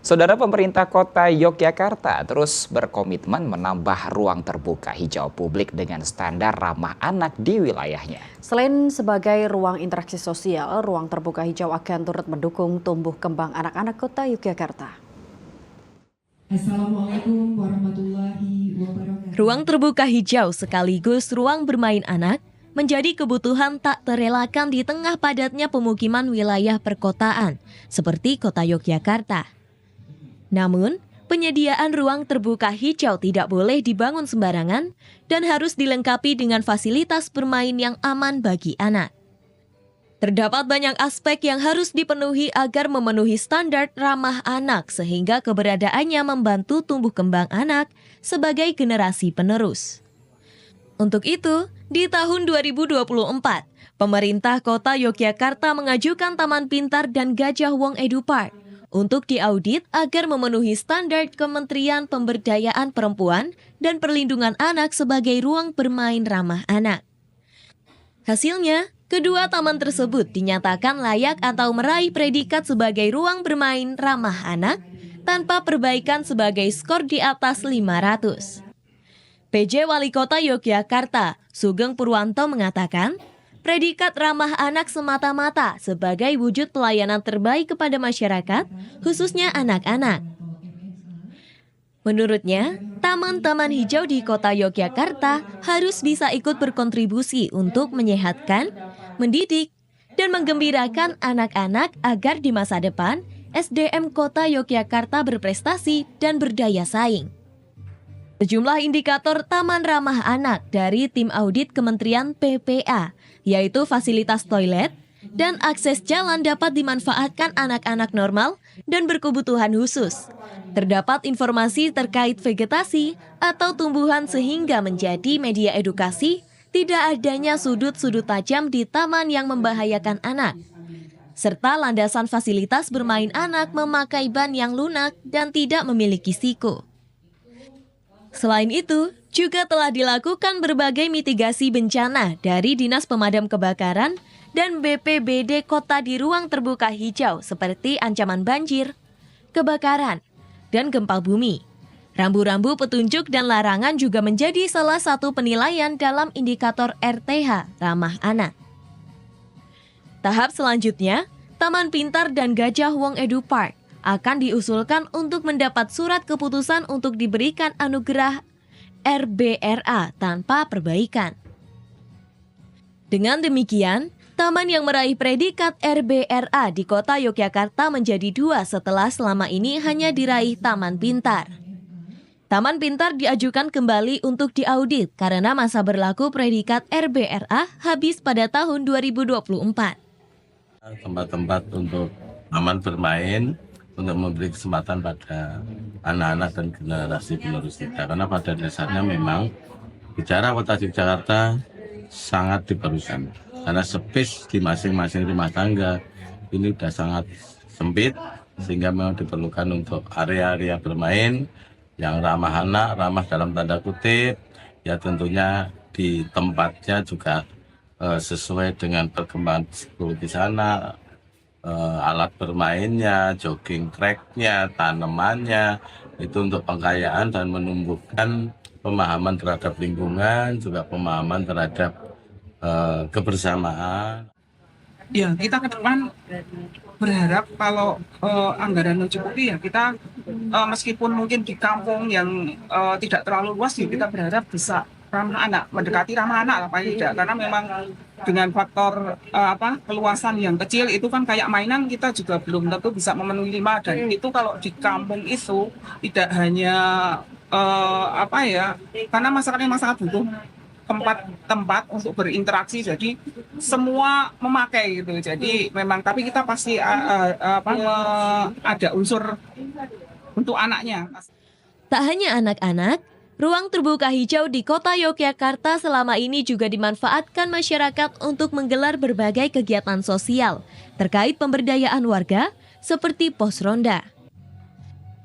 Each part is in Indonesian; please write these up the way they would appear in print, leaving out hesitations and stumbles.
Saudara, pemerintah kota Yogyakarta terus berkomitmen menambah ruang terbuka hijau publik dengan standar ramah anak di wilayahnya. Selain sebagai ruang interaksi sosial, ruang terbuka hijau akan turut mendukung tumbuh kembang anak-anak kota Yogyakarta. Assalamualaikum warahmatullahi wabarakatuh. Ruang terbuka hijau sekaligus ruang bermain anak menjadi kebutuhan tak terelakkan di tengah padatnya pemukiman wilayah perkotaan, seperti kota Yogyakarta. Namun, penyediaan ruang terbuka hijau tidak boleh dibangun sembarangan dan harus dilengkapi dengan fasilitas bermain yang aman bagi anak. Terdapat banyak aspek yang harus dipenuhi agar memenuhi standar ramah anak sehingga keberadaannya membantu tumbuh kembang anak sebagai generasi penerus. Untuk itu, di tahun 2024, pemerintah kota Yogyakarta mengajukan Taman Pintar dan Gajah Wong Edu Park untuk diaudit agar memenuhi standar Kementerian Pemberdayaan Perempuan dan Perlindungan Anak sebagai ruang bermain ramah anak. Hasilnya, kedua taman tersebut dinyatakan layak atau meraih predikat sebagai ruang bermain ramah anak tanpa perbaikan sebagai skor di atas 500. PJ Wali Kota Yogyakarta, Sugeng Purwanto mengatakan, predikat ramah anak semata-mata sebagai wujud pelayanan terbaik kepada masyarakat, khususnya anak-anak. Menurutnya, taman-taman hijau di kota Yogyakarta harus bisa ikut berkontribusi untuk menyehatkan, mendidik, dan menggembirakan anak-anak agar di masa depan SDM kota Yogyakarta berprestasi dan berdaya saing. Sejumlah indikator taman ramah anak dari tim audit Kementerian PPA, yaitu fasilitas toilet dan akses jalan dapat dimanfaatkan anak-anak normal dan berkebutuhan khusus. Terdapat informasi terkait vegetasi atau tumbuhan sehingga menjadi media edukasi, tidak adanya sudut-sudut tajam di taman yang membahayakan anak. Serta landasan fasilitas bermain anak memakai ban yang lunak dan tidak memiliki siku. Selain itu, juga telah dilakukan berbagai mitigasi bencana dari Dinas Pemadam Kebakaran dan BPBD Kota di ruang terbuka hijau seperti ancaman banjir, kebakaran, dan gempa bumi. Rambu-rambu petunjuk dan larangan juga menjadi salah satu penilaian dalam indikator RTH ramah anak. Tahap selanjutnya, Taman Pintar dan Gajah Wong Edu Park akan diusulkan untuk mendapat surat keputusan untuk diberikan anugerah RBRA tanpa perbaikan. Dengan demikian, taman yang meraih predikat RBRA di kota Yogyakarta menjadi 2 setelah selama ini hanya diraih Taman Pintar. Taman Pintar diajukan kembali untuk diaudit karena masa berlaku predikat RBRA habis pada tahun 2024. Tempat-tempat untuk aman bermain, untuk memberi kesempatan pada anak-anak dan generasi penerus kita. Karena pada dasarnya memang bicara kota Yogyakarta sangat diperlukan. Karena space di masing-masing rumah tangga ini sudah sangat sempit, sehingga memang diperlukan untuk area-area bermain yang ramah anak, ramah dalam tanda kutip, ya tentunya di tempatnya juga sesuai dengan perkembangan psikologis anak, alat bermainnya, jogging tracknya, tanamannya, itu untuk pengkayaan dan menumbuhkan pemahaman terhadap lingkungan, juga pemahaman terhadap kebersamaan. Ya, kita ke depan berharap kalau anggaran mencukupi ya kita meskipun mungkin di kampung yang tidak terlalu luas ya kita berharap bisa ramah anak, mendekati ramah anak lah paling tidak, karena memang dengan faktor keluasan yang kecil itu kan kayak mainan kita juga belum tentu bisa memenuhi 5, dan itu kalau di kampung itu tidak hanya karena masyarakatnya sangat butuh tempat untuk berinteraksi, jadi semua memakai gitu. Jadi memang tapi kita pasti ada unsur untuk anaknya. Tak hanya anak-anak, ruang terbuka hijau di kota Yogyakarta selama ini juga dimanfaatkan masyarakat untuk menggelar berbagai kegiatan sosial terkait pemberdayaan warga seperti pos ronda.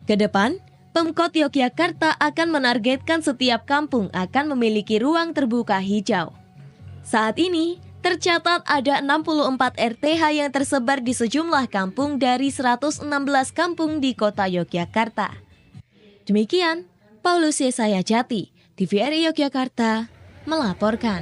Kedepan, Pemkot Yogyakarta akan menargetkan setiap kampung akan memiliki ruang terbuka hijau. Saat ini, Tercatat ada 64 RTH yang tersebar di sejumlah kampung dari 116 kampung di kota Yogyakarta. Demikian, Paulus Yesaya Jati, TVRI Yogyakarta, melaporkan.